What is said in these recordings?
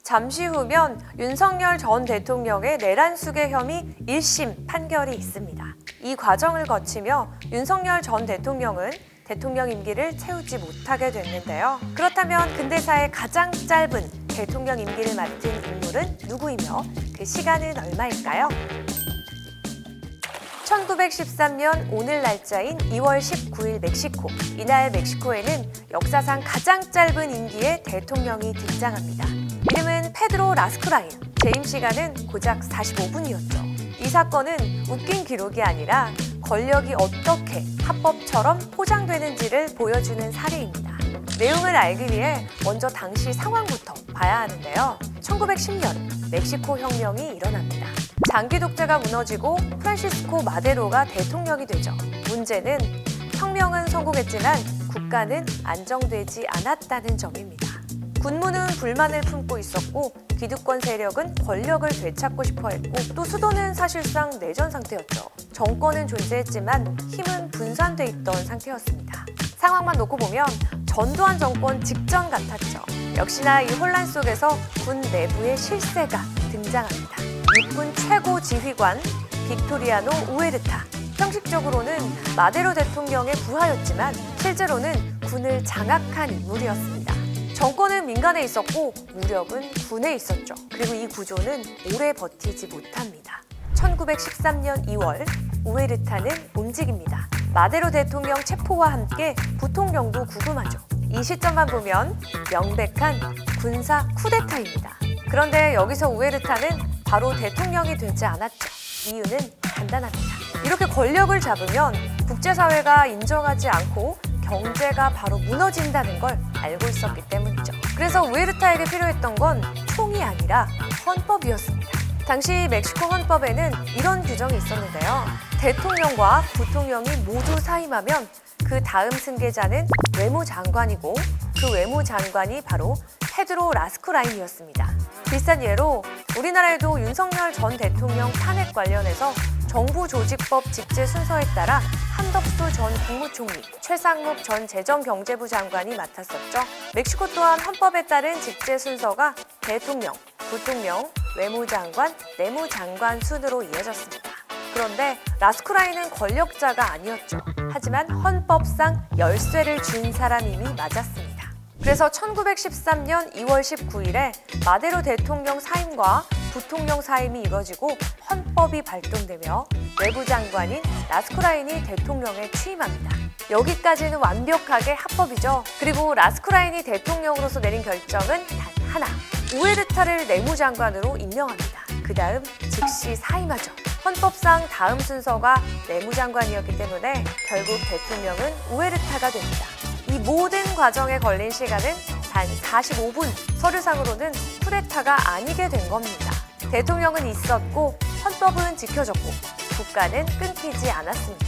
잠시 후면 윤석열 전 대통령의 내란 수괴 혐의 1심 판결이 있습니다. 이 과정을 거치며 윤석열 전 대통령은 대통령 임기를 채우지 못하게 됐는데요. 그렇다면 근대사의 가장 짧은 대통령 임기를 맡은 인물은 누구이며 그 시간은 얼마일까요? 1913년 오늘 날짜인 2월 19일 멕시코. 이날 멕시코에는 역사상 가장 짧은 임기의 대통령이 등장합니다. 이름은 페드로 라스쿠라인. 재임 시간은 고작 45분이었죠. 이 사건은 웃긴 기록이 아니라 권력이 어떻게 합법처럼 포장되는지를 보여주는 사례입니다. 내용을 알기 위해 먼저 당시 상황부터 봐야 하는데요. 1910년 멕시코 혁명이 일어납니다. 장기 독재가 무너지고 프란시스코 마데로가 대통령이 되죠. 문제는 혁명은 성공했지만 국가는 안정되지 않았다는 점입니다. 군무는 불만을 품고 있었고 기득권 세력은 권력을 되찾고 싶어 했고 또 수도는 사실상 내전 상태였죠. 정권은 존재했지만 힘은 분산돼 있던 상태였습니다. 상황만 놓고 보면 전두환 정권 직전 같았죠. 역시나 이 혼란 속에서 군 내부의 실세가 등장합니다. 육군 최고 지휘관 빅토리아노 우에르타. 형식적으로는 마데로 대통령의 부하였지만 실제로는 군을 장악한 인물이었습니다. 정권은 민간에 있었고 무력은 군에 있었죠. 그리고 이 구조는 오래 버티지 못합니다. 1913년 2월 우에르타는 움직입니다. 마데로 대통령 체포와 함께 부통령도 구금하죠. 이 시점만 보면 명백한 군사 쿠데타입니다. 그런데 여기서 우에르타는 바로 대통령이 되지 않았죠. 이유는 간단합니다. 이렇게 권력을 잡으면 국제사회가 인정하지 않고 경제가 바로 무너진다는 걸 알고 있었기 때문이죠. 그래서 우에르타에게 필요했던 건 총이 아니라 헌법이었습니다. 당시 멕시코 헌법에는 이런 규정이 있었는데요. 대통령과 부통령이 모두 사임하면 그 다음 승계자는 외무장관이고 그 외무장관이 바로 페드로 라스쿠라인이었습니다. 비슷한 예로 우리나라에도 윤석열 전 대통령 탄핵 관련해서 정부조직법 직제 순서에 따라 한덕수 전 국무총리, 최상목 전 재정경제부 장관이 맡았었죠. 멕시코 또한 헌법에 따른 직제 순서가 대통령, 부통령, 외무장관, 내무장관 순으로 이어졌습니다. 그런데 라스쿠라인은 권력자가 아니었죠. 하지만 헌법상 열쇠를 쥔 사람임이 맞았습니다. 그래서 1913년 2월 19일에 마데로 대통령 사임과 부통령 사임이 이뤄지고 헌법이 발동되며 외부장관인 라스쿠라인이 대통령에 취임합니다. 여기까지는 완벽하게 합법이죠. 그리고 라스쿠라인이 대통령으로서 내린 결정은 단 하나. 우에르타를 내무장관으로 임명합니다. 그 다음 즉시 사임하죠. 헌법상 다음 순서가 내무장관이었기 때문에 결국 대통령은 우에르타가 됩니다. 이 모든 과정에 걸린 시간은 단 45분, 서류상으로는 쿠데타가 아니게 된 겁니다. 대통령은 있었고 헌법은 지켜졌고 국가는 끊기지 않았습니다.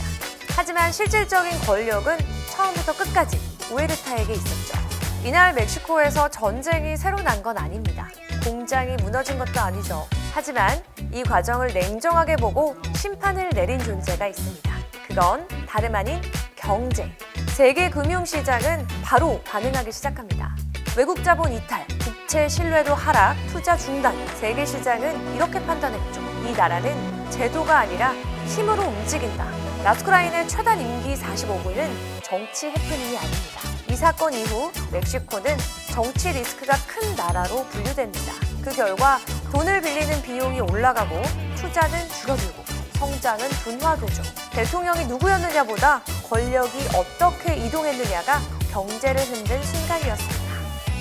하지만 실질적인 권력은 처음부터 끝까지 우에르타에게 있었죠. 이날 멕시코에서 전쟁이 새로 난 건 아닙니다. 공장이 무너진 것도 아니죠. 하지만 이 과정을 냉정하게 보고 심판을 내린 존재가 있습니다. 그건 다름 아닌 경제. 세계 금융시장은 바로 반응하기 시작합니다. 외국 자본 이탈, 국채 신뢰도 하락, 투자 중단. 세계 시장은 이렇게 판단했죠. 이 나라는 제도가 아니라 힘으로 움직인다. 라스쿠라인의 최단 임기 45분은 정치 해프닝이 아닙니다. 이 사건 이후 멕시코는 정치 리스크가 큰 나라로 분류됩니다. 그 결과 돈을 빌리는 비용이 올라가고 투자는 줄어들고 성장은 둔화되죠. 대통령이 누구였느냐보다 권력이 어떻게 이동했느냐가 경제를 흔든 순간이었습니다.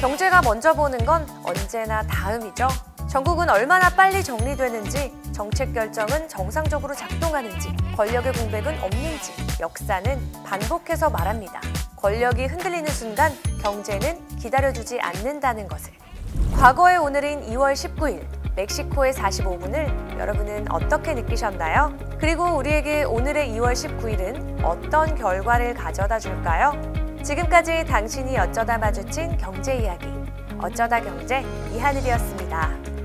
경제가 먼저 보는 건 언제나 다음이죠. 전국은 얼마나 빨리 정리되는지, 정책 결정은 정상적으로 작동하는지, 권력의 공백은 없는지 역사는 반복해서 말합니다. 권력이 흔들리는 순간 경제는 기다려주지 않는다는 것을. 과거의 오늘인 2월 19일 멕시코의 45분을 여러분은 어떻게 느끼셨나요? 그리고 우리에게 오늘의 2월 19일은 어떤 결과를 가져다 줄까요? 지금까지 당신이 어쩌다 마주친 경제 이야기, 어쩌다 경제 이하늘이었습니다.